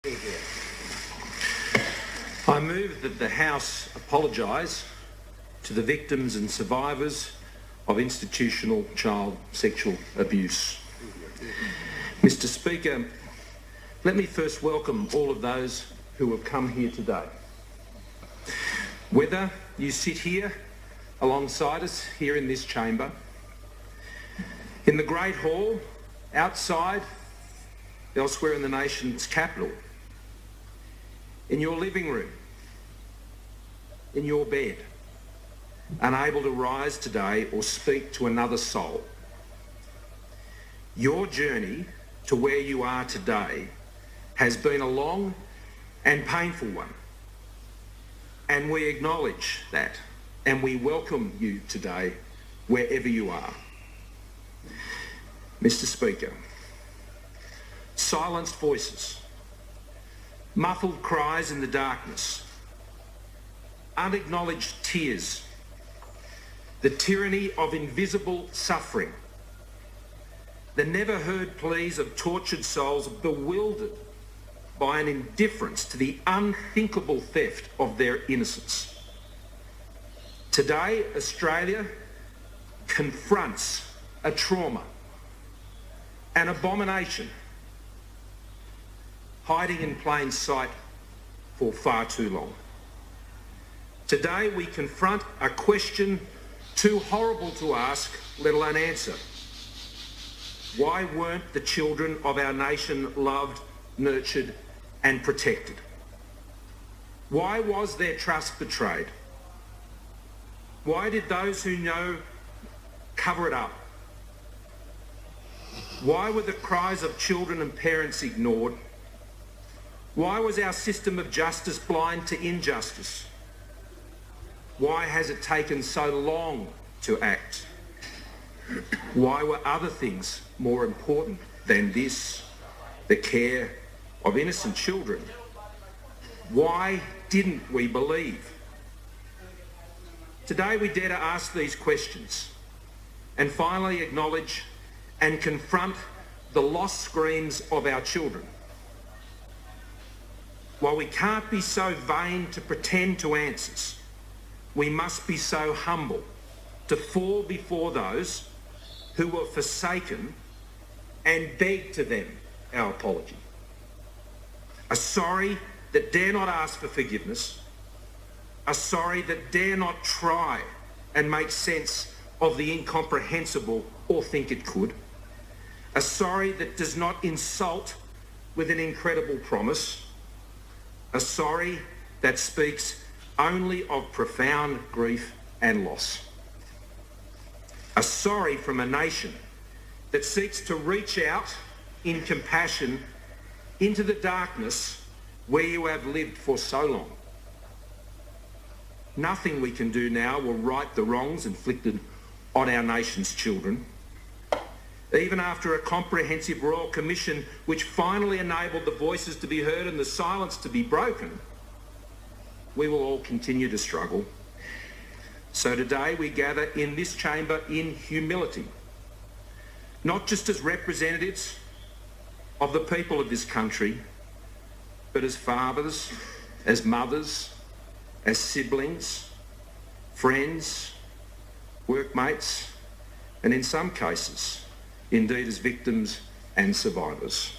I move that the House apologise to the victims and survivors of institutional child sexual abuse. Mr. Speaker, let me first welcome all of those who have come here today. Whether you sit here alongside us here in this chamber, in the Great Hall, outside, elsewhere in the nation's capital, in your living room, in your bed, unable to rise today or speak to another soul. Your journey to where you are today has been a long and painful one, and we acknowledge that, and we welcome you today wherever you are. Mr. Speaker, silenced voices, muffled cries in the darkness, unacknowledged tears, the tyranny of invisible suffering, the never heard pleas of tortured souls bewildered by an indifference to the unthinkable theft of their innocence. Today, Australia confronts a trauma, an abomination, hiding in plain sight for far too long. Today we confront a question too horrible to ask, let alone answer. Why weren't the children of our nation loved, nurtured and protected? Why was their trust betrayed? Why did those who know cover it up? Why were the cries of children and parents ignored? Why was our system of justice blind to injustice? Why has it taken so long to act? Why were other things more important than this, the care of innocent children? Why didn't we believe? Today we dare to ask these questions and finally acknowledge and confront the lost screams of our children. While we can't be so vain to pretend to answers, we must be so humble to fall before those who were forsaken and beg to them our apology. A sorry that dare not ask for forgiveness, a sorry that dare not try and make sense of the incomprehensible or think it could, a sorry that does not insult with an incredible promise, a sorry that speaks only of profound grief and loss. A sorry from a nation that seeks to reach out in compassion into the darkness where you have lived for so long. Nothing we can do now will right the wrongs inflicted on our nation's children. Even after a comprehensive Royal Commission which finally enabled the voices to be heard and the silence to be broken, we will all continue to struggle. So today we gather in this chamber in humility, not just as representatives of the people of this country, but as fathers, as mothers, as siblings, friends, workmates, and in some cases, indeed as victims and survivors.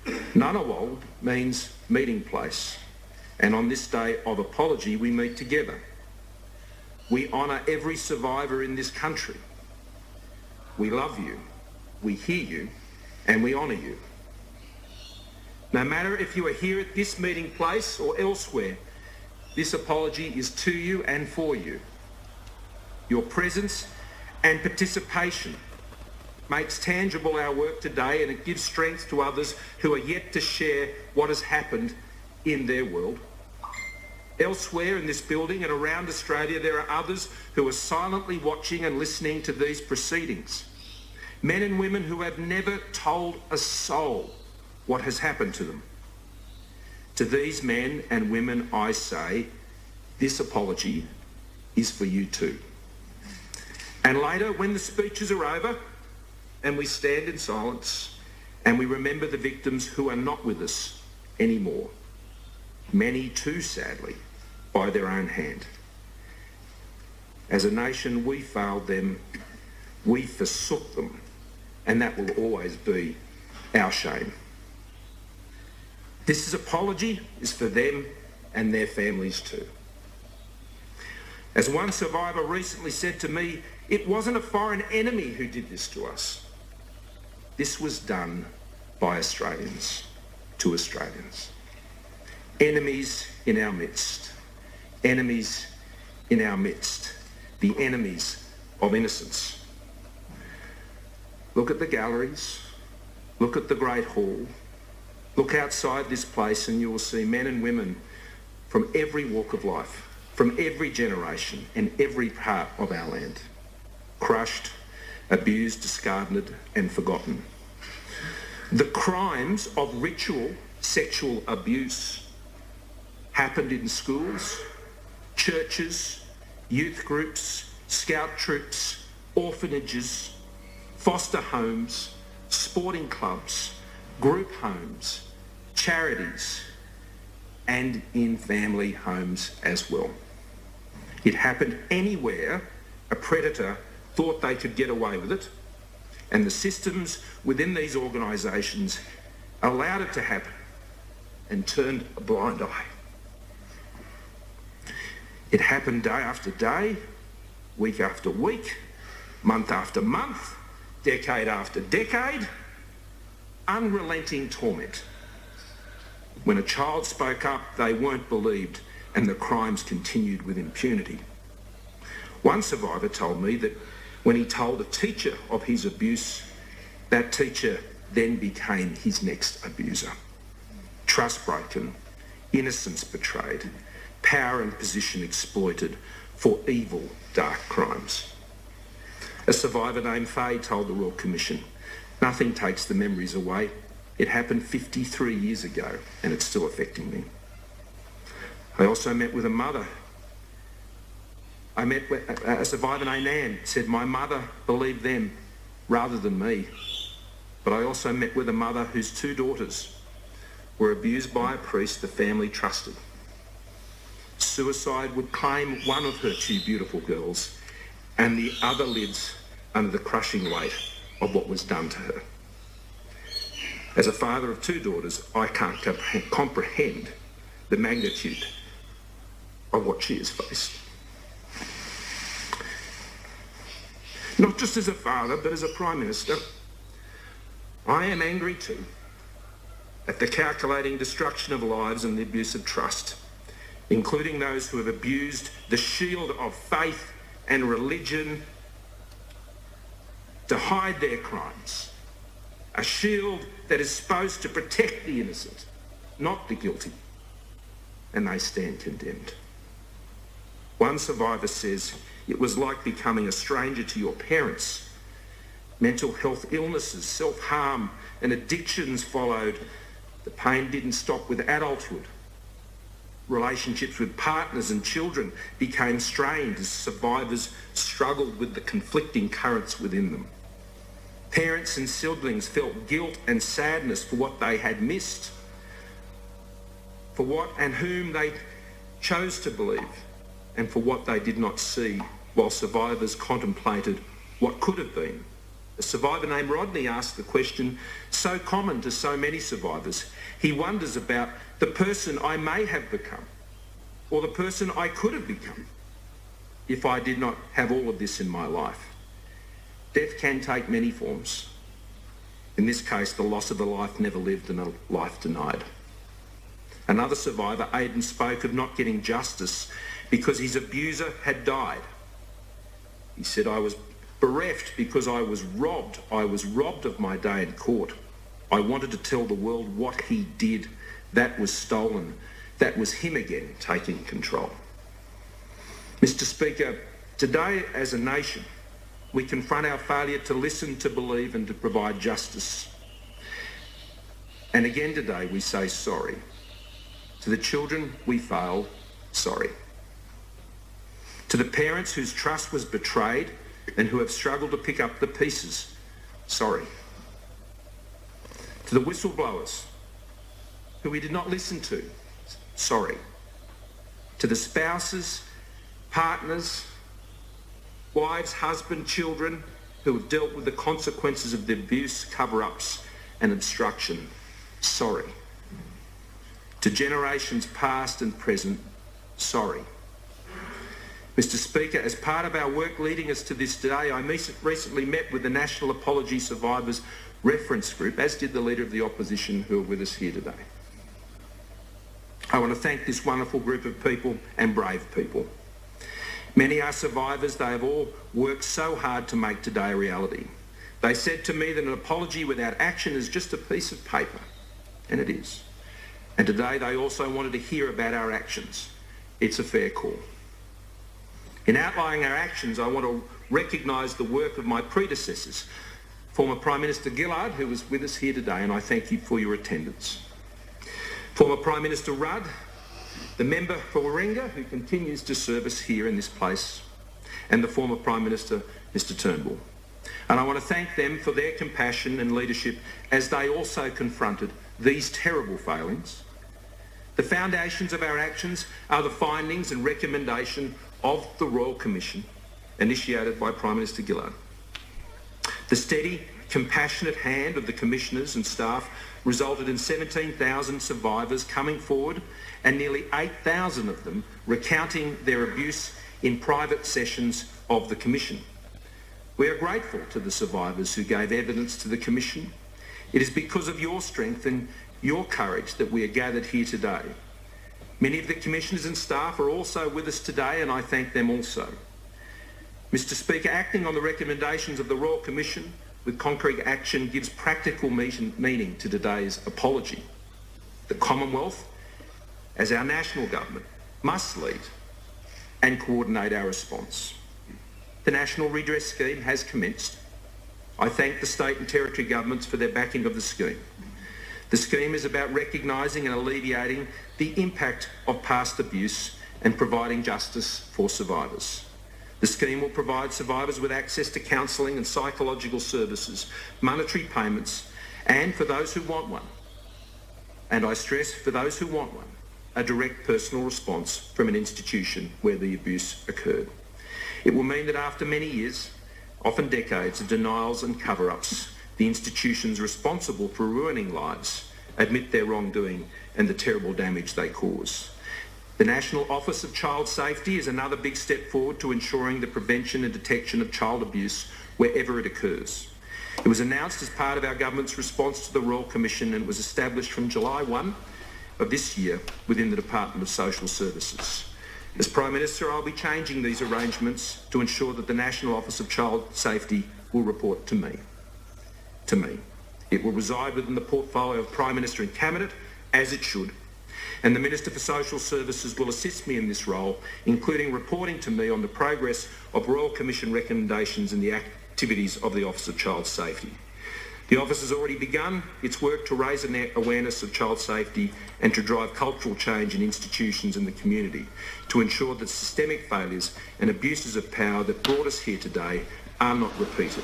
Ngunnawal means meeting place, and on this day of apology we meet together. We honour every survivor in this country. We love you, we hear you, and we honour you. No matter if you are here at this meeting place or elsewhere, this apology is to you and for you. Your presence and participation makes tangible our work today, and it gives strength to others who are yet to share what has happened in their world. Elsewhere in this building and around Australia, there are others who are silently watching and listening to these proceedings. Men and women who have never told a soul what has happened to them. To these men and women I say, this apology is for you too. And later, when the speeches are over and we stand in silence and we remember the victims who are not with us anymore. Many too sadly by their own hand. As a nation, we failed them, we forsook them, and that will always be our shame. This apology is for them and their families too. As one survivor recently said to me, it wasn't a foreign enemy who did this to us. This was done by Australians to Australians. Enemies in our midst. Enemies in our midst. The enemies of innocence. Look at the galleries. Look at the Great Hall. Look outside this place and you will see men and women from every walk of life, from every generation and every part of our land. Crushed, abused, discarded and forgotten. The crimes of ritual sexual abuse happened in schools, churches, youth groups, scout troops, orphanages, foster homes, sporting clubs, group homes, charities, and in family homes as well. It happened anywhere a predator thought they could get away with it, and the systems within these organisations allowed it to happen and turned a blind eye. It happened day after day, week after week, month after month, decade after decade. Unrelenting torment. When a child spoke up, they weren't believed and the crimes continued with impunity. One survivor told me that when he told a teacher of his abuse, that teacher then became his next abuser. Trust broken, innocence betrayed, power and position exploited for evil, dark crimes. A survivor named Faye told the Royal Commission, nothing takes the memories away. It happened 53 years ago and it's still affecting me. I also met with a mother. I met with a survivor named Anne, said my mother believed them rather than me. But I also met with a mother whose two daughters were abused by a priest the family trusted. Suicide would claim one of her two beautiful girls and the other lives under the crushing weight of what was done to her. As a father of two daughters, I can't comprehend the magnitude of what she has faced. Not just as a father, but as a Prime Minister, I am angry too at the calculating destruction of lives and the abuse of trust, including those who have abused the shield of faith and religion to hide their crimes. A shield that is supposed to protect the innocent, not the guilty, and they stand condemned. One survivor says, it was like becoming a stranger to your parents. Mental health illnesses, self-harm and addictions followed. The pain didn't stop with adulthood. Relationships with partners and children became strained as survivors struggled with the conflicting currents within them. Parents and siblings felt guilt and sadness for what they had missed, for what and whom they chose to believe, and for what they did not see, while survivors contemplated what could have been. A survivor named Rodney asked the question so common to so many survivors. He wonders about the person I may have become, or the person I could have become, if I did not have all of this in my life. Death can take many forms. In this case, the loss of a life never lived and a life denied. Another survivor, Aidan, spoke of not getting justice because his abuser had died. He said, I was bereft because I was robbed. I was robbed of my day in court. I wanted to tell the world what he did. That was stolen. That was him again taking control. Mr. Speaker, today as a nation, we confront our failure to listen, to believe and to provide justice. And again today we say sorry. To the children we failed, sorry. To the parents whose trust was betrayed and who have struggled to pick up the pieces, sorry. To the whistleblowers who we did not listen to, sorry. To the spouses, partners, wives, husband, children who have dealt with the consequences of the abuse, cover-ups and obstruction, sorry. To generations past and present, sorry. Mr. Speaker, as part of our work leading us to this day, I recently met with the National Apology Survivors Reference Group, as did the Leader of the Opposition who are with us here today. I want to thank this wonderful group of people and brave people. Many are survivors. They have all worked so hard to make today a reality. They said to me that an apology without action is just a piece of paper, and it is. And today they also wanted to hear about our actions. It's a fair call. In outlining our actions, I want to recognise the work of my predecessors, former Prime Minister Gillard, who was with us here today, and I thank you for your attendance. Former Prime Minister Rudd, the member for Warringah, who continues to serve us here in this place, and the former Prime Minister, Mr Turnbull. And I want to thank them for their compassion and leadership as they also confronted these terrible failings. The foundations of our actions are the findings and recommendation of the Royal Commission initiated by Prime Minister Gillard. The steady, compassionate hand of the commissioners and staff resulted in 17,000 survivors coming forward and nearly 8,000 of them recounting their abuse in private sessions of the Commission. We are grateful to the survivors who gave evidence to the Commission. It is because of your strength and your courage that we are gathered here today. Many of the commissioners and staff are also with us today, and I thank them also. Mr Speaker, acting on the recommendations of the Royal Commission with concrete action gives practical meaning to today's apology. The Commonwealth, as our national government, must lead and coordinate our response. The National Redress Scheme has commenced. I thank the state and territory governments for their backing of the scheme. The scheme is about recognising and alleviating the impact of past abuse and providing justice for survivors. The scheme will provide survivors with access to counselling and psychological services, monetary payments, and for those who want one, and I stress for those who want one, a direct personal response from an institution where the abuse occurred. It will mean that after many years, often decades of denials and cover-ups, the institutions responsible for ruining lives admit their wrongdoing and the terrible damage they cause. The National Office of Child Safety is another big step forward to ensuring the prevention and detection of child abuse wherever it occurs. It was announced as part of our government's response to the Royal Commission and was established from July 1 of this year within the Department of Social Services. As Prime Minister, I'll be changing these arrangements to ensure that the National Office of Child Safety will report to me. It will reside within the portfolio of Prime Minister and Cabinet, as it should, and the Minister for Social Services will assist me in this role, including reporting to me on the progress of Royal Commission recommendations and the activities of the Office of Child Safety. The Office has already begun its work to raise awareness of child safety and to drive cultural change in institutions and the community to ensure that systemic failures and abuses of power that brought us here today are not repeated.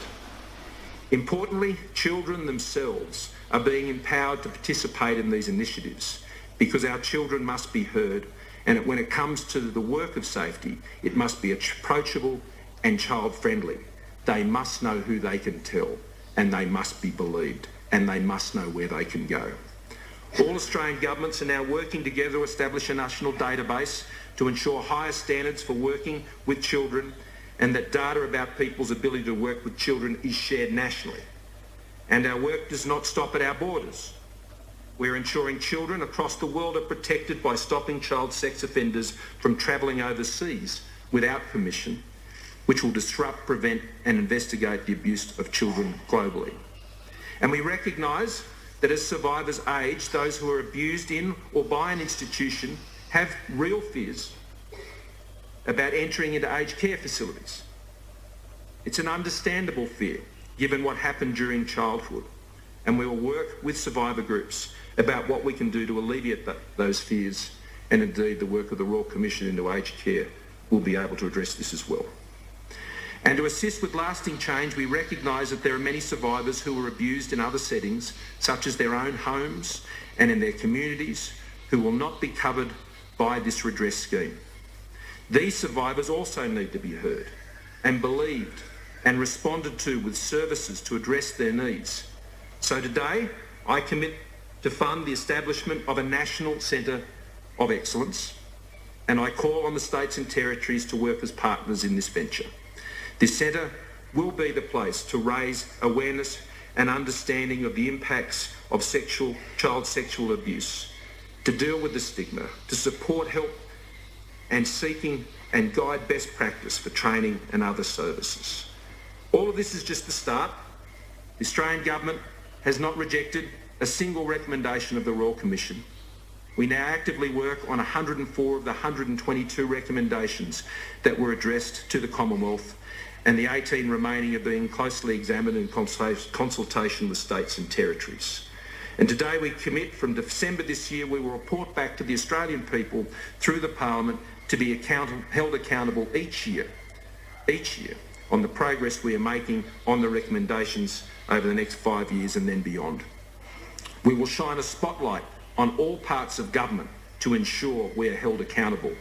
Importantly, children themselves are being empowered to participate in these initiatives because our children must be heard, and when it comes to the work of safety, it must be approachable and child-friendly. They must know who they can tell, and they must be believed, and they must know where they can go. All Australian governments are now working together to establish a national database to ensure higher standards for working with children and that data about people's ability to work with children is shared nationally. And our work does not stop at our borders. We're ensuring children across the world are protected by stopping child sex offenders from travelling overseas without permission, which will disrupt, prevent and investigate the abuse of children globally. And we recognise that as survivors age, those who are abused in or by an institution have real fears about entering into aged care facilities. It's an understandable fear given what happened during childhood, and we will work with survivor groups about what we can do to alleviate those fears, and indeed the work of the Royal Commission into aged care will be able to address this as well. And to assist with lasting change, we recognise that there are many survivors who were abused in other settings, such as their own homes and in their communities, who will not be covered by this redress scheme. These survivors also need to be heard and believed and responded to with services to address their needs. So today, I commit to fund the establishment of a national centre of excellence, and I call on the states and territories to work as partners in this venture. This centre will be the place to raise awareness and understanding of the impacts of child sexual abuse, to deal with the stigma, to support help and seeking and guide best practice for training and other services. All of this is just the start. The Australian Government has not rejected a single recommendation of the Royal Commission. We now actively work on 104 of the 122 recommendations that were addressed to the Commonwealth, and the 18 remaining are being closely examined in consultation with states and territories. And today we commit from December this year, we will report back to the Australian people through the Parliament to be held accountable each year on the progress we are making on the recommendations over the next 5 years and then beyond. We will shine a spotlight on all parts of government to ensure we are held accountable.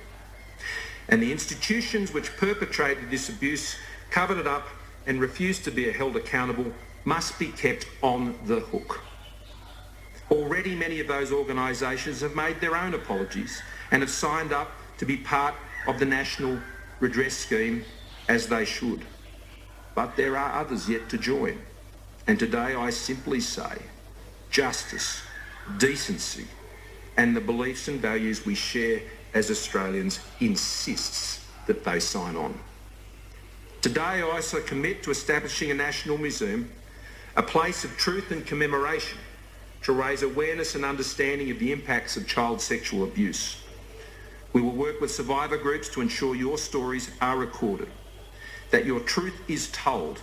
And the institutions which perpetrated this abuse, covered it up and refused to be held accountable must be kept on the hook. Already many of those organisations have made their own apologies and have signed up to be part of the national redress scheme, as they should. But there are others yet to join. And today I simply say justice, decency and the beliefs and values we share as Australians insists that they sign on. Today I also commit to establishing a national museum, a place of truth and commemoration to raise awareness and understanding of the impacts of child sexual abuse. We will work with survivor groups to ensure your stories are recorded, that your truth is told,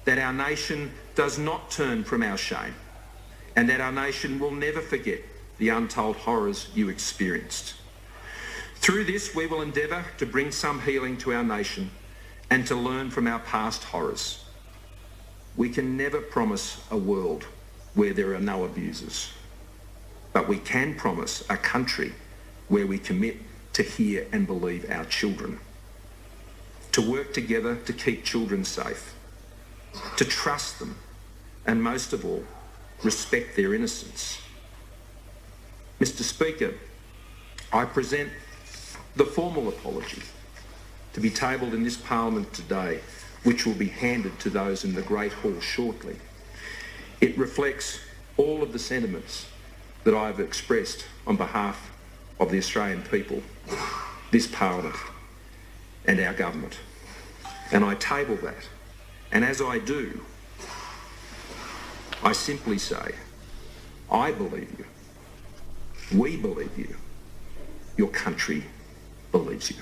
that our nation does not turn from our shame, and that our nation will never forget the untold horrors you experienced. Through this, we will endeavour to bring some healing to our nation and to learn from our past horrors. We can never promise a world where there are no abusers, but we can promise a country where we commit to hear and believe our children, to work together to keep children safe, to trust them, and most of all, respect their innocence. Mr. Speaker, I present the formal apology to be tabled in this Parliament today, which will be handed to those in the Great Hall shortly. It reflects all of the sentiments that I have expressed on behalf of the Australian people, this Parliament and our government. And I table that. And as I do, I simply say, I believe you, we believe you, your country believes you.